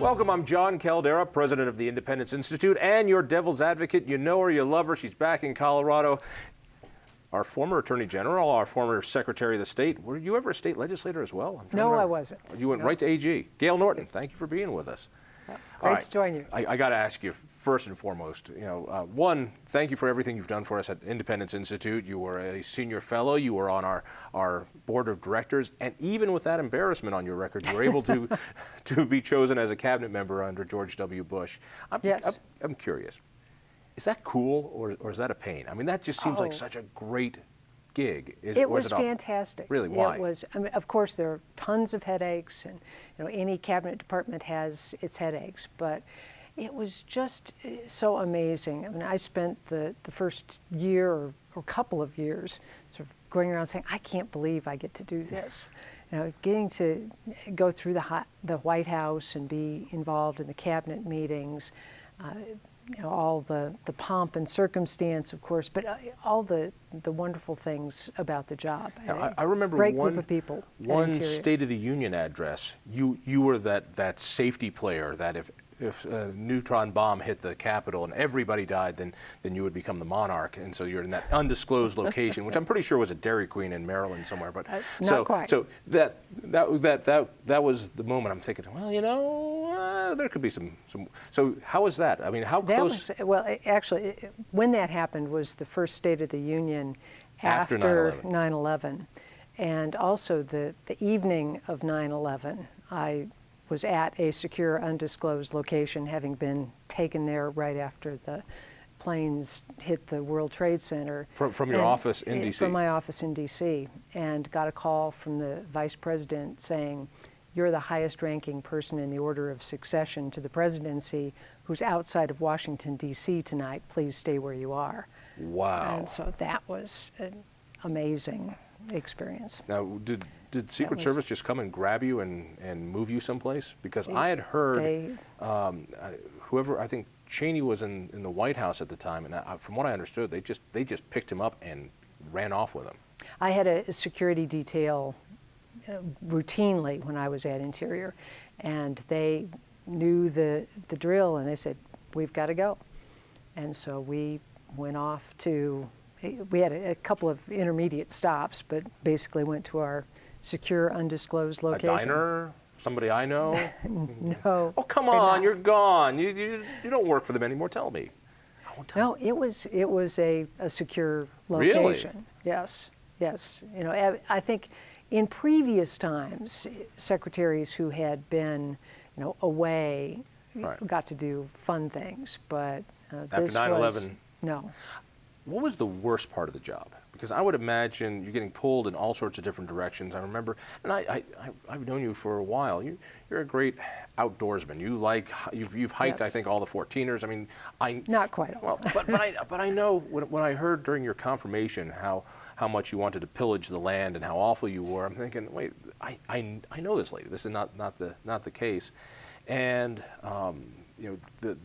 Welcome, I'm John Caldera, president of the Independence Institute and your devil's advocate. You know her, you love her, she's back in Colorado. Our former Attorney General, our former Secretary of the State. Were you ever a state legislator as well? No, I wasn't. You went right to AG. Gale Norton, thank you for being with us. Great to join you. I got to ask you first and foremost, one, thank you for everything you've done for us at Independence Institute. You were a senior fellow, you were on our board of directors, and even with that embarrassment on your record, you were able to be chosen as a cabinet member under George W. Bush. I'm curious, is that cool or is that a pain? I mean, that just seems like such a great gig. It was fantastic. Really, why? It was. I mean, of course, there are tons of headaches, and any cabinet department has its headaches. But it was just so amazing. I mean, I spent the first year or couple of years sort of going around saying, "I can't believe I get to do this." Getting to go through the White House and be involved in the cabinet meetings. All the pomp and circumstance, of course, but all the wonderful things about the job. Now, I remember great group of people. One State of the Union address. You were that safety player that if a neutron bomb hit the Capitol and everybody died, then you would become the monarch, and so you're in that undisclosed location, which I'm pretty sure was a Dairy Queen in Maryland somewhere. But not quite. So that was the moment I'm thinking, well, there could be some. So how was that? I mean, how close? Actually, when that happened was the first State of the Union after 9/11, and also the evening of 9/11. I was at a secure, undisclosed location, having been taken there right after the planes hit the World Trade Center. From your office in D.C.? From my office in D.C., and got a call from the Vice President saying, "You're the highest-ranking person in the order of succession to the presidency who's outside of Washington, D.C. tonight. Please stay where you are." Wow. And so that was an amazing experience. Now, did Secret Service just come and grab you and move you someplace? Because I had heard whoever, I think Cheney was in the White House at the time, and from what I understood, they just picked him up and ran off with him. I had a security detail routinely when I was at Interior, and they knew the drill, and they said, "We've got to go." And so we went off to, we had a couple of intermediate stops, but basically went to our secure, undisclosed location. A diner? Somebody I know? No. Oh, come on, you're gone. You don't work for them anymore. Tell me. No, it was a secure location. Really? Yes. I think in previous times, secretaries who had been, away got to do fun things, but this after 9/11. No. What was the worst part of the job? Because I would imagine you're getting pulled in all sorts of different directions. I remember, and I've known you for a while. You're a great outdoorsman. You've hiked, I think, all the 14ers. I mean, not quite all. Well, but I know when I heard during your confirmation how much you wanted to pillage the land and how awful you were. I'm thinking, wait, I know this lady. This is not the case, and.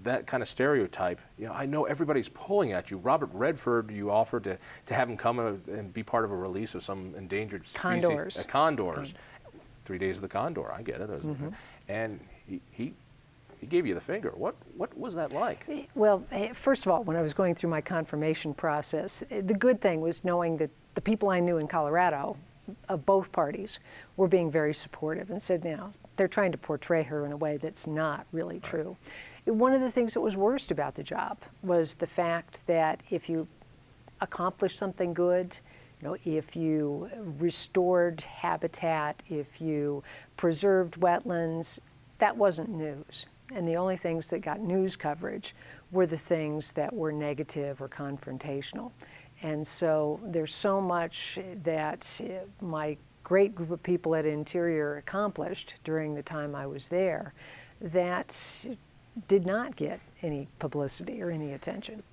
That kind of stereotype, I know everybody's pulling at you. Robert Redford, you offered to have him come and be part of a release of some endangered species. Condors. 3 Days of the Condor, I get it. And he gave you the finger. What was that like? Well, first of all, when I was going through my confirmation process, the good thing was knowing that the people I knew in Colorado, of both parties, were being very supportive and said, they're trying to portray her in a way that's not really true. One of the things that was worst about the job was the fact that if you accomplished something good, if you restored habitat, if you preserved wetlands, that wasn't news. And the only things that got news coverage were the things that were negative or confrontational. And so there's so much that my great group of people at Interior accomplished during the time I was there that did not get any publicity or any attention.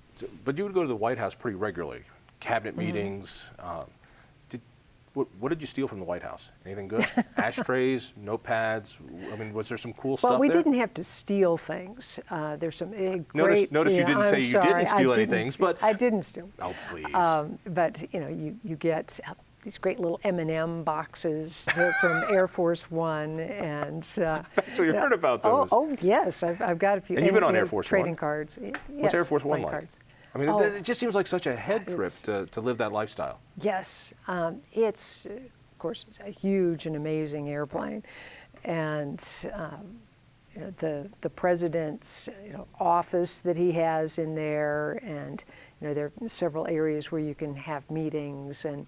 But you would go to the White House pretty regularly, cabinet meetings. What did you steal from the White House? Anything good? Ashtrays, notepads? I mean, was there some cool stuff there? Well, we didn't have to steal things. There's some great... Notice you didn't say you didn't steal anything, but... I didn't steal. Oh, please. But, you get these great little M&M boxes. They're from Air Force One, and So you heard about those. Oh yes, I've got a few. And you've been on Air Force trading One. cards. What's Air Force One playing like? cards. I mean, it just seems like such a head trip It's- to live that lifestyle. Yes, it's of course it's a huge and amazing airplane, and you know, the president's office that he has in there, and there are several areas where you can have meetings, and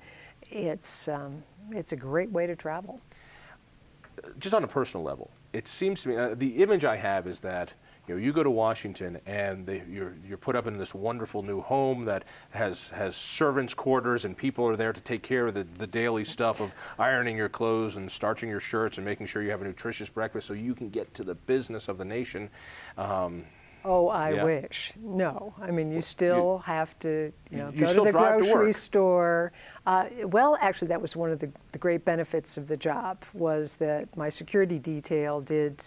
it's a great way to travel. Just on a personal level, it seems to me the image I have is that you go to Washington and you're put up in this wonderful new home that has servants' quarters, and people are there to take care of the daily stuff of ironing your clothes and starching your shirts and making sure you have a nutritious breakfast so you can get to the business of the nation. Oh, I Yeah. wish. No, I mean you still have to, you go to still the drive to grocery work. store. Well, actually, that was one of the great benefits of the job, was that my security detail did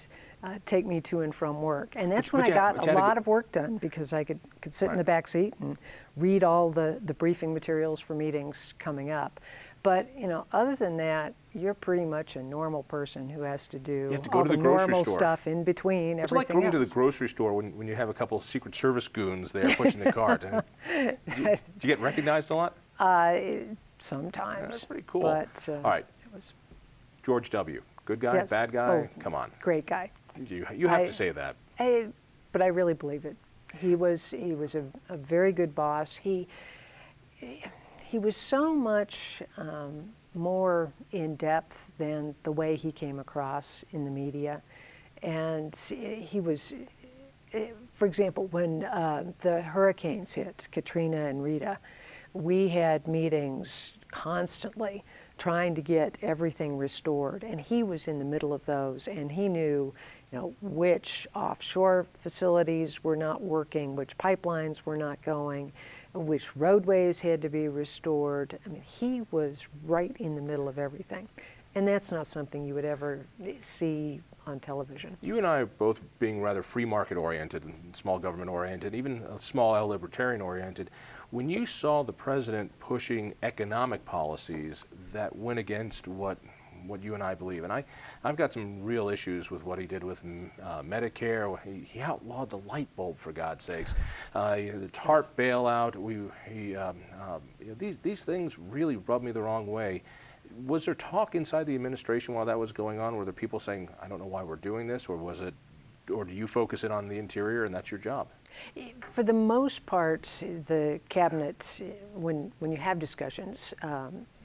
take me to and from work, and that's when I got a lot of work done, because I could sit in the back seat and read all the briefing materials for meetings coming up. But other than that, you're pretty much a normal person who has to do have to go all to the the grocery normal store. stuff in between It's like everything going to else. the grocery store when you have a couple of Secret Service goons there pushing the cart. Do you get recognized a lot? Sometimes. That's pretty cool. But All right, it was George W. Good guy, Yes. bad guy? Oh. Come on. great guy. You have to say that. But I really believe it. He was a very good boss. He was so much more in depth than the way he came across in the media, and he was. For example, when the hurricanes hit, Katrina and Rita, we had meetings constantly trying to get everything restored, and he was in the middle of those, and he knew, which offshore facilities were not working, which pipelines were not going, which roadways had to be restored. I mean, he was right in the middle of everything, and that's not something you would ever see on television. You and I, both being rather free market oriented and small government oriented, even small L libertarian oriented, when you saw the president pushing economic policies that went against what you and I believe, and I've got some real issues with what he did with Medicare. He outlawed the light bulb, for God's sakes. The TARP bailout. These things really rubbed me the wrong way. Was there talk inside the administration while that was going on? Were there people saying, "I don't know why we're doing this," or or do you focus it on the interior and that's your job? For the most part, the cabinet, when you have discussions,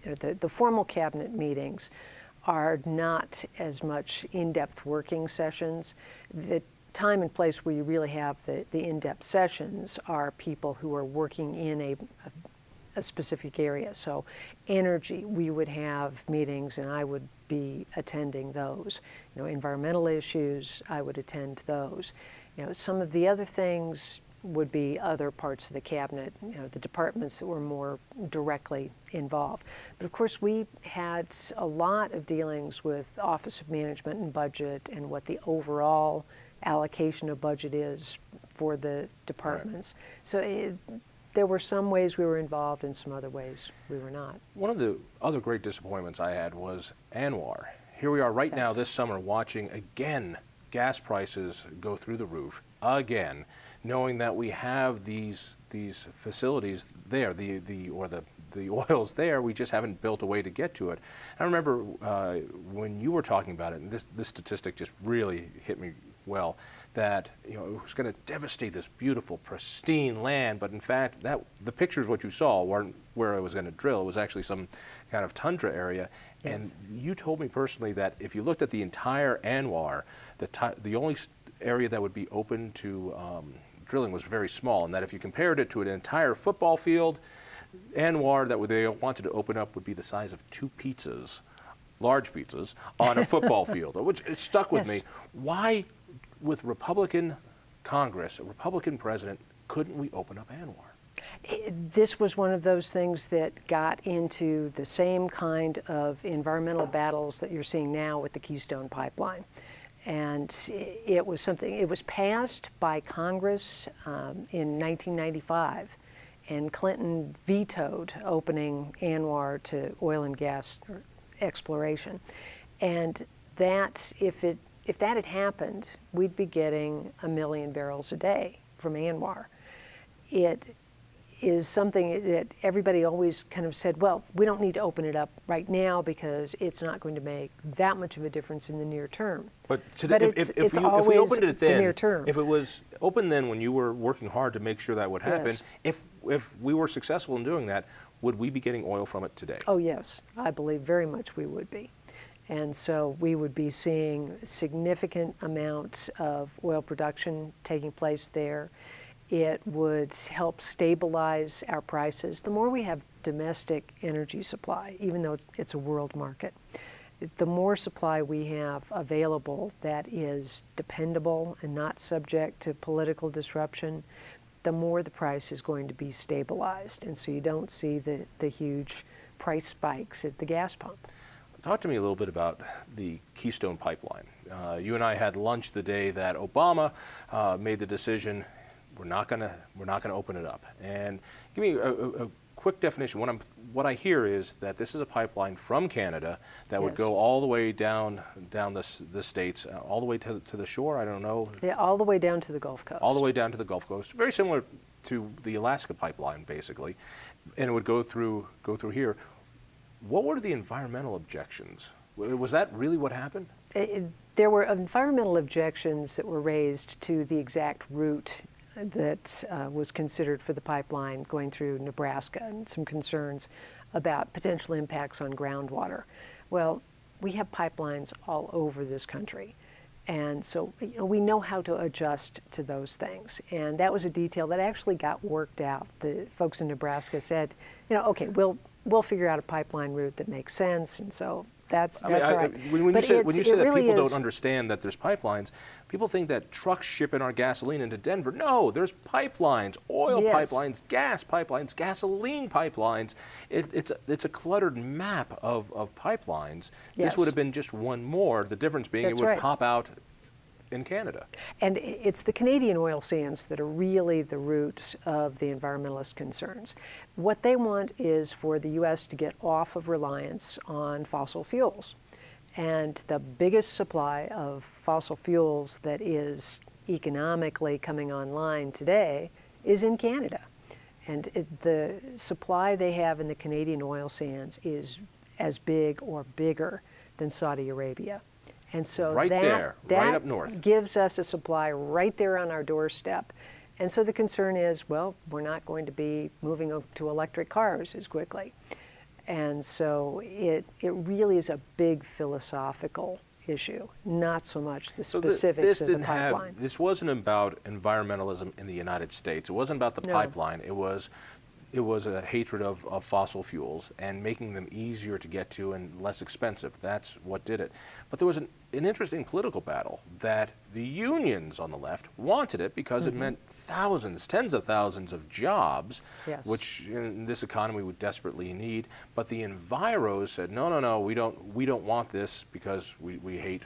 the formal cabinet meetings are not as much in-depth working sessions. The time and place where you really have the in-depth sessions are people who are working in a specific area. So energy, we would have meetings and I would be attending those. Environmental issues, I would attend those. Some of the other things would be other parts of the cabinet, the departments that were more directly involved. But of course, we had a lot of dealings with Office of Management and Budget and what the overall allocation of budget is for the departments. Right. So there were some ways we were involved and some other ways we were not. One of the other great disappointments I had was ANWR. Here we are right now Yes. this summer watching again gas prices go through the roof again, knowing that we have these facilities there, the oil's there, we just haven't built a way to get to it. I remember when you were talking about it, and this statistic just really hit me well, that it was going to devastate this beautiful, pristine land, but in fact, the pictures what you saw weren't where it was going to drill. It was actually some kind of tundra area. Yes. And you told me personally that if you looked at the entire ANWR, the only area that would be open to drilling was very small, and that if you compared it to an entire football field, ANWR that they wanted to open up would be the size of 2 pizzas, large pizzas, on a football field, which it stuck with Yes. me. Why, with Republican Congress, a Republican president, couldn't we open up ANWR? This was one of those things that got into the same kind of environmental battles that you're seeing now with the Keystone Pipeline. And it was passed by Congress in 1995. And Clinton vetoed opening ANWR to oil and gas exploration. And that, if that had happened, we'd be getting 1 million barrels a day from ANWR. It is something that everybody always kind of said, well, we don't need to open it up right now because it's not going to make that much of a difference in the near term. But it's if always we opened it the then, near term. if it was open then when you were working hard to make sure that would happen, Yes. if we were successful in doing that, would we be getting oil from it today? Oh yes, I believe very much we would be. And so we would be seeing significant amounts of oil production taking place there. It would help stabilize our prices. The more we have domestic energy supply, even though it's a world market, the more supply we have available that is dependable and not subject to political disruption, the more the price is going to be stabilized. And so you don't see the huge price spikes at the gas pump. Talk to me a little bit about the Keystone pipeline. You and I had lunch the day that Obama made the decision, we're not going to open it up. And give me a quick definition. What I hear is that this is a pipeline from Canada that would go all the way down the states, all the way to the shore. I don't know. Yeah, all the way down to the Gulf Coast. All the way down to the Gulf Coast. Very similar to the Alaska pipeline, basically, and it would go through here. What were the environmental objections? Was that really what happened? There were environmental objections that were raised to the exact route that was considered for the pipeline going through Nebraska, and some concerns about potential impacts on groundwater. Well, we have pipelines all over this country. And so we know how to adjust to those things. And that was a detail that actually got worked out. The folks in Nebraska said, okay, we'll figure out a pipeline route that makes sense. And so that's all right. When you say that really people don't understand that there's pipelines, people think that trucks shipping our gasoline into Denver. No, there's pipelines, oil pipelines, gas pipelines, gasoline pipelines. It's a cluttered map of pipelines. Yes. This would have been just one more. The difference being it would pop out in Canada. And it's the Canadian oil sands that are really the root of the environmentalist concerns. What they want is for the U.S. to get off of reliance on fossil fuels. And the biggest supply of fossil fuels that is economically coming online today is in Canada. And the supply they have in the Canadian oil sands is as big or bigger than Saudi Arabia. And so right up north, gives us a supply right there on our doorstep. And so the concern is, well, we're not going to be moving to electric cars as quickly. And so it really is a big philosophical issue, not so much the specifics of the pipeline. This wasn't about environmentalism in the United States. It wasn't about the pipeline. It was a hatred of fossil fuels and making them easier to get to and less expensive. That's what did it. But there was an interesting political battle that the unions on the left wanted it because it meant thousands, tens of thousands of jobs, which in this economy we desperately need. But the enviros said, no, we don't want this because we hate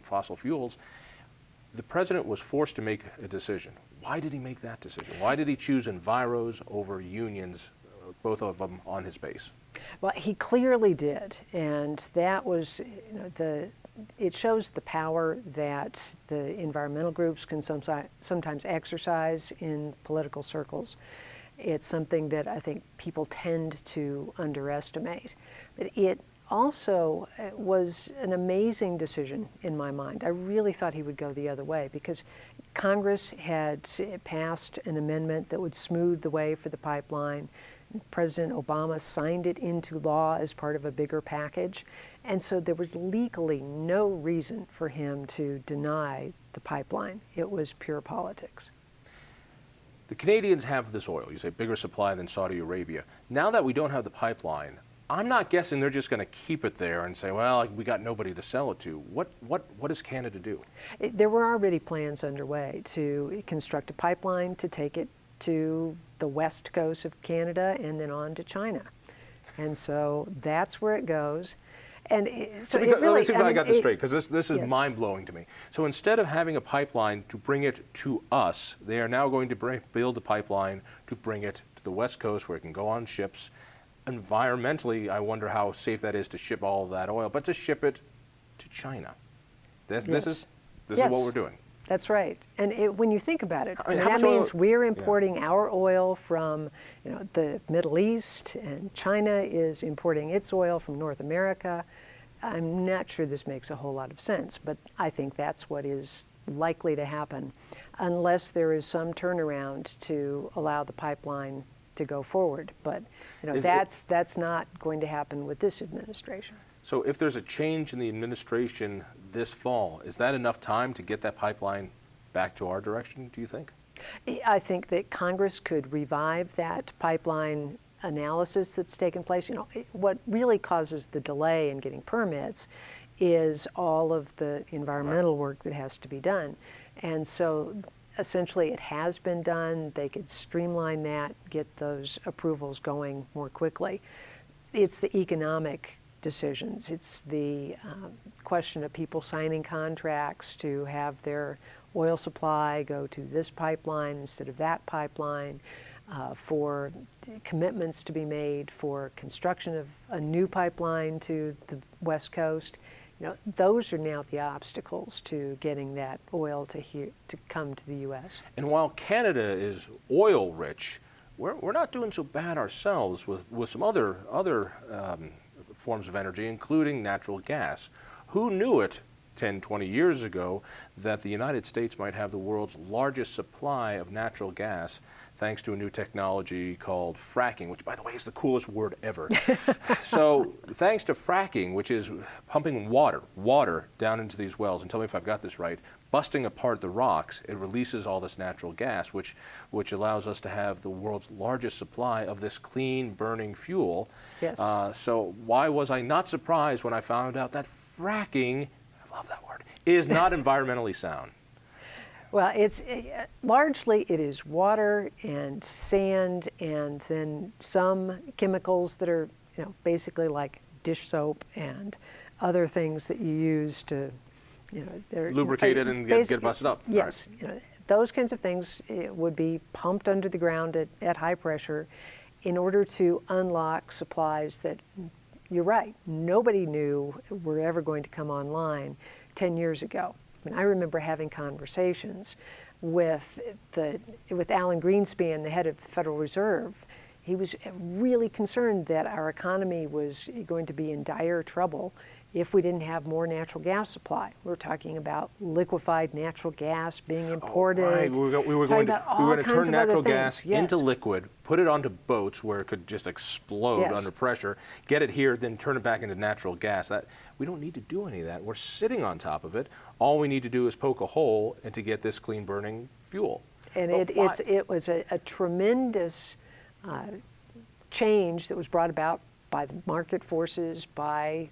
fossil fuels. The president was forced to make a decision. Why did he make that decision? Why did he choose enviros over unions, both of them on his base? Well, he clearly did, and that was, it shows the power that the environmental groups can sometimes exercise in political circles. It's something that I think people tend to underestimate. But it also was an amazing decision in my mind. I really thought he would go the other way because Congress had passed an amendment that would smooth the way for the pipeline. President Obama signed it into law as part of a bigger package. And so there was legally no reason for him to deny the pipeline. It was pure politics. The Canadians have this oil, you say bigger supply than Saudi Arabia. Now that we don't have the pipeline, I'm not guessing they're just going to keep it there and say, well, we got nobody to sell it to. What does Canada do? There were already plans underway to construct a pipeline to take it to the west coast of Canada and then on to China. And so that's where it goes. And so let me see if I got this straight, because this is yes. mind-blowing to me. So instead of having a pipeline to bring it to us, they are now going to build a pipeline to bring it to the West Coast where it can go on ships. Environmentally, I wonder how safe that is to ship all of that oil, but to ship it to China. This is what we're doing. That's right. And when you think about it, I mean, that means we're importing our oil from the Middle East, and China is importing its oil from North America. I'm not sure this makes a whole lot of sense, but I think that's what is likely to happen unless there is some turnaround to allow the pipeline to go forward. But that's not going to happen with this administration. So if there's a change in the administration this fall, is that enough time to get that pipeline back to our direction, do you think? I think that Congress could revive that pipeline analysis that's taken place. What really causes the delay in getting permits is all of the environmental work that has to be done. And so essentially it has been done. They could streamline that, get those approvals going more quickly. It's the economic decisions. It's the question of people signing contracts to have their oil supply go to this pipeline instead of that pipeline, for commitments to be made for construction of a new pipeline to the West Coast. Those are now the obstacles to getting that oil to come to the U.S. And while Canada is oil rich, we're not doing so bad ourselves with some other forms of energy, including natural gas. Who knew it 10, 20 years ago that the United States might have the world's largest supply of natural gas thanks to a new technology called fracking, which, by the way, is the coolest word ever. So thanks to fracking, which is pumping water down into these wells, and tell me if I've got this right, busting apart the rocks, it releases all this natural gas, which allows us to have the world's largest supply of this clean burning fuel. Yes. So why was I not surprised when I found out that fracking, I love that word, is not environmentally sound? Well, it's largely it is water and sand, and then some chemicals that are basically like dish soap and other things that you use to lubricate it and get busted up. Yes, right. Those kinds of things would be pumped under the ground at high pressure in order to unlock supplies that, you're right, nobody knew were ever going to come online 10 years ago. I mean, I remember having conversations with Alan Greenspan, the head of the Federal Reserve. He was really concerned that our economy was going to be in dire trouble if we didn't have more natural gas supply. We were talking about liquefied natural gas being imported. Oh, right. We were going to turn natural gas into liquid, put it onto boats where it could just explode under pressure, get it here, then turn it back into natural gas. We don't need to do any of that. We're sitting on top of it. All we need to do is poke a hole and to get this clean burning fuel. And it was a tremendous change that was brought about by the market forces, by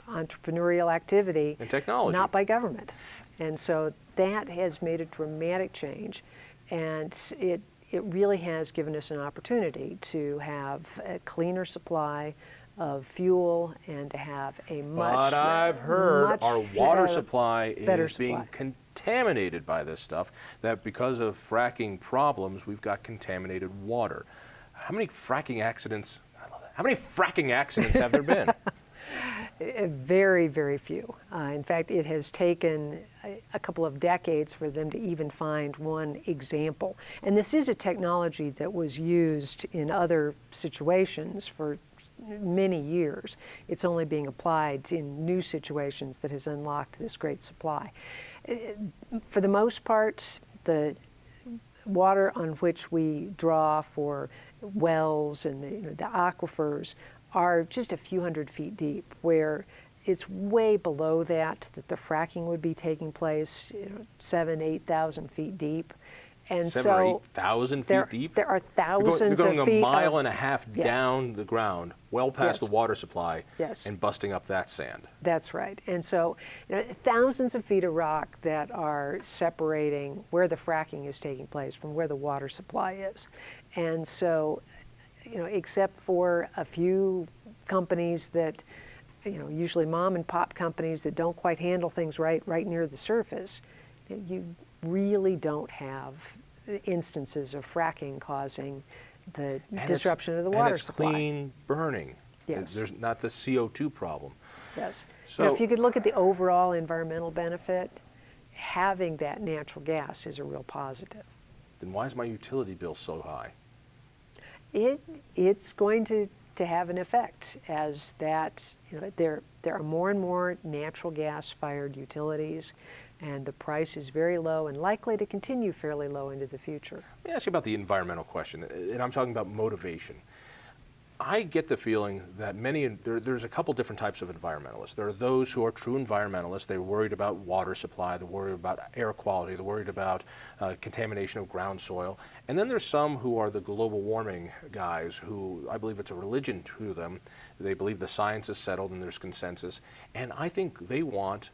entrepreneurial activity, and technology, not by government. And so that has made a dramatic change, and it really has given us an opportunity to have a cleaner supply of fuel and to have a much. But I've heard our water supply is being supply. Contaminated by this stuff, that because of fracking problems, we've got contaminated water. How many fracking accidents, I love that. How many fracking accidents have there been? Very, very few. In fact, it has taken a couple of decades for them to even find one example. And this is a technology that was used in other situations for many years. It's only being applied in new situations that has unlocked this great supply. For the most part, the water on which we draw for wells and the aquifers are just a few hundred feet deep, where it's way below that the fracking would be taking place, 7,000 to 8,000 feet deep. And 7,000 or 8,000 feet deep? There are thousands You're going of feet. a mile and a half down the ground, well past the water supply, Yes. and busting up that sand. That's right. And so thousands of feet of rock that are separating where the fracking is taking place from where the water supply is. And so, except for a few companies that, usually mom and pop companies that don't quite handle things right near the surface, you really don't have instances of fracking causing the And disruption of the water and it's supply. clean burning. Yes. There's not the CO2 problem. Yes. So If you could look at the overall environmental benefit, having that natural gas is a real positive. then why is my utility bill so high? It's going to have an effect as that, there are more and more natural gas fired utilities, and the price is very low and likely to continue fairly low into the future. Let me ask you about the environmental question, and I'm talking about motivation. I get the feeling that there's a couple different types of environmentalists. There are those who are true environmentalists. They're worried about water supply, they're worried about air quality, they're worried about contamination of ground soil. And then there's some who are the global warming guys who, I believe it's a religion to them. They believe the science is settled and there's consensus. And I think they want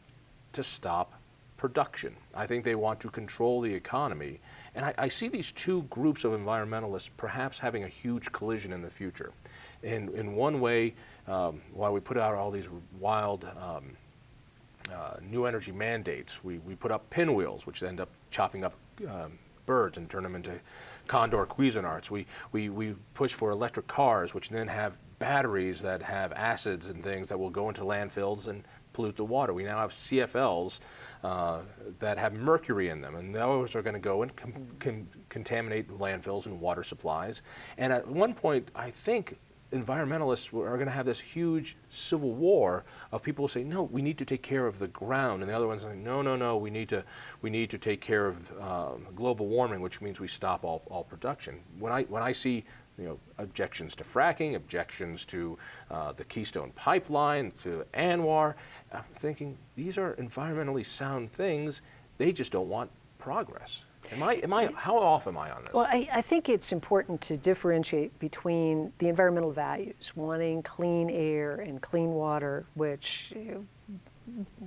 to stop production. I think they want to control the economy. And I see these two groups of environmentalists perhaps having a huge collision in the future. In one way, while we put out all these wild new energy mandates, we put up pinwheels, which end up chopping up birds and turn them into condor cuisinarts. We push for electric cars, which then have batteries that have acids and things that will go into landfills and pollute the water. We now have CFLs that have mercury in them, and those are going to go and contaminate landfills and water supplies. And at one point, I think environmentalists are going to have this huge civil war of people who say, no, we need to take care of the ground, and the other ones are like, no, we need to take care of global warming, which means we stop all production. When I see objections to fracking, objections to the Keystone pipeline, to Anwar, I'm thinking these are environmentally sound things. They just don't want progress. How off am I on this? Well, I think it's important to differentiate between the environmental values, wanting clean air and clean water, which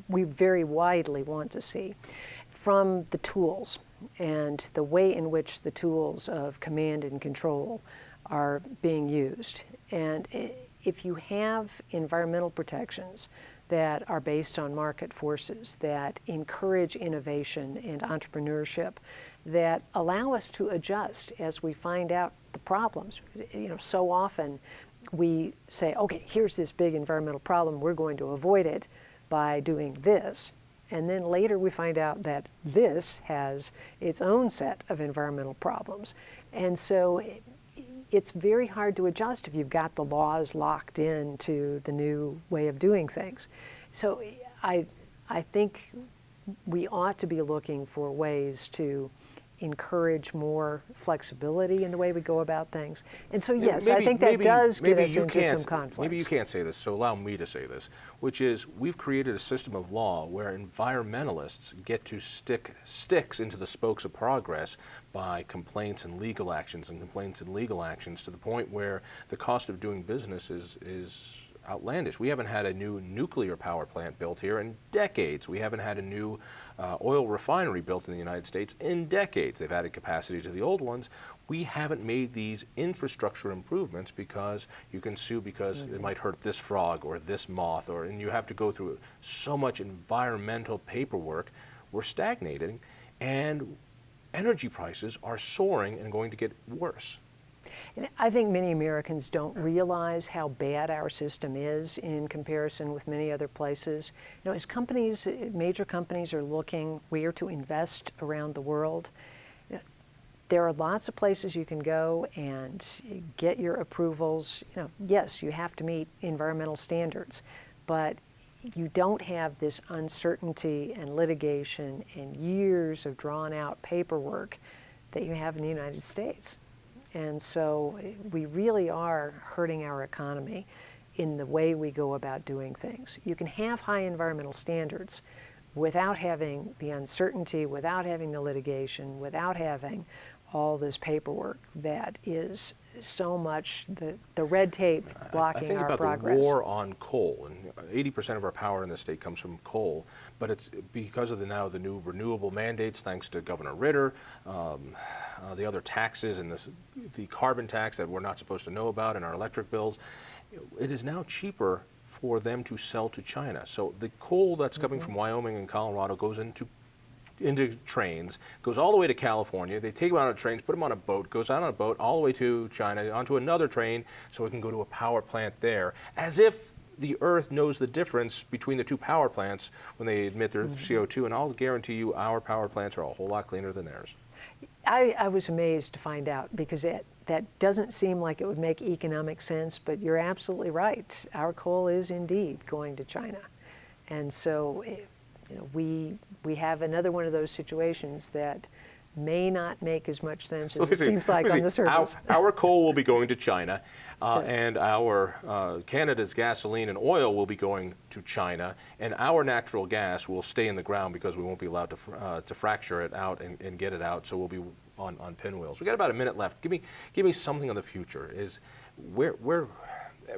we very widely want to see, from the tools and the way in which the tools of command and control are being used. And if you have environmental protections that are based on market forces, that encourage innovation and entrepreneurship, that allow us to adjust as we find out the problems. So often we say, okay, here's this big environmental problem, we're going to avoid it by doing this. And then later we find out that this has its own set of environmental problems. And so it's very hard to adjust if you've got the laws locked into the new way of doing things. So I think we ought to be looking for ways to encourage more flexibility in the way we go about things. And so yes, I think that does get us into some conflicts. Maybe you can't say this, so allow me to say this, which is we've created a system of law where environmentalists get to stick sticks into the spokes of progress by complaints and legal actions to the point where the cost of doing business is outlandish. We haven't had a new nuclear power plant built here in decades. We haven't had a new oil refinery built in the United States in decades. They've added capacity to the old ones. We haven't made these infrastructure improvements because you can sue because it might hurt this frog or this moth, and you have to go through so much environmental paperwork. We're stagnating, and energy prices are soaring and going to get worse. And I think many Americans don't realize how bad our system is in comparison with many other places. As companies, major companies are looking where to invest around the world, there are lots of places you can go and get your approvals. Yes, you have to meet environmental standards, but you don't have this uncertainty and litigation and years of drawn-out paperwork that you have in the United States. And so we really are hurting our economy in the way we go about doing things. You can have high environmental standards without having the uncertainty, without having the litigation, without having all this paperwork that is so much the red tape blocking our progress. I think about the war on coal, and 80% of our power in this state comes from coal, but it's because of the new renewable mandates, thanks to Governor Ritter, the other taxes and the carbon tax that we're not supposed to know about in our electric bills. It is now cheaper for them to sell to China. So the coal that's coming from Wyoming and Colorado goes into into trains, goes all the way to California. They take them out on trains, put them on a boat, goes out on a boat all the way to China, onto another train, so it can go to a power plant there, as if the Earth knows the difference between the two power plants when they emit their CO2, and I'll guarantee you our power plants are a whole lot cleaner than theirs. I was amazed to find out, because that doesn't seem like it would make economic sense, but you're absolutely right. Our coal is indeed going to China. And so we have another one of those situations that may not make as much sense as it seems like on the surface. Our coal will be going to China, and our Canada's gasoline and oil will be going to China, and our natural gas will stay in the ground because we won't be allowed to fracture it out and get it out. So we'll be on pinwheels. We got about a minute left. Give me something on the future. Is where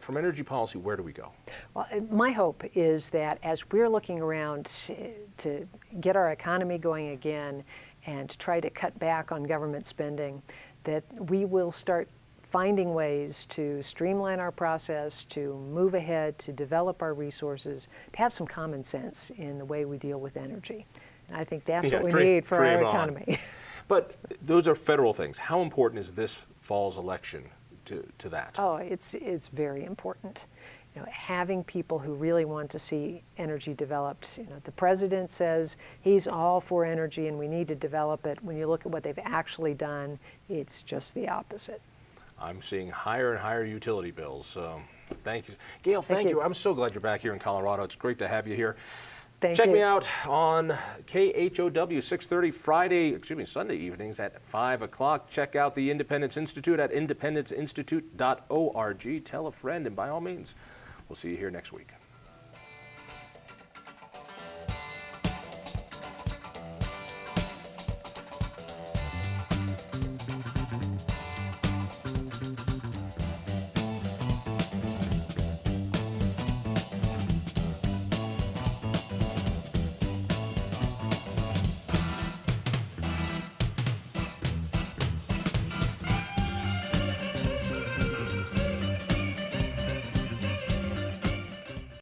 from energy policy, where do we go? Well, my hope is that as we're looking around to get our economy going again and try to cut back on government spending, that we will start finding ways to streamline our process, to move ahead, to develop our resources, to have some common sense in the way we deal with energy. And I think that's what we need for our economy. But those are federal things. How important is this fall's election to that? Oh, it's very important. Having people who really want to see energy developed. The president says he's all for energy and we need to develop it. When you look at what they've actually done, it's just the opposite. I'm seeing higher and higher utility bills. So thank you. Gail, thank you. I'm so glad you're back here in Colorado. It's great to have you here. Check me out on KHOW 630 Sunday evenings at 5 o'clock. Check out the Independence Institute at independenceinstitute.org. Tell a friend, and by all means, we'll see you here next week.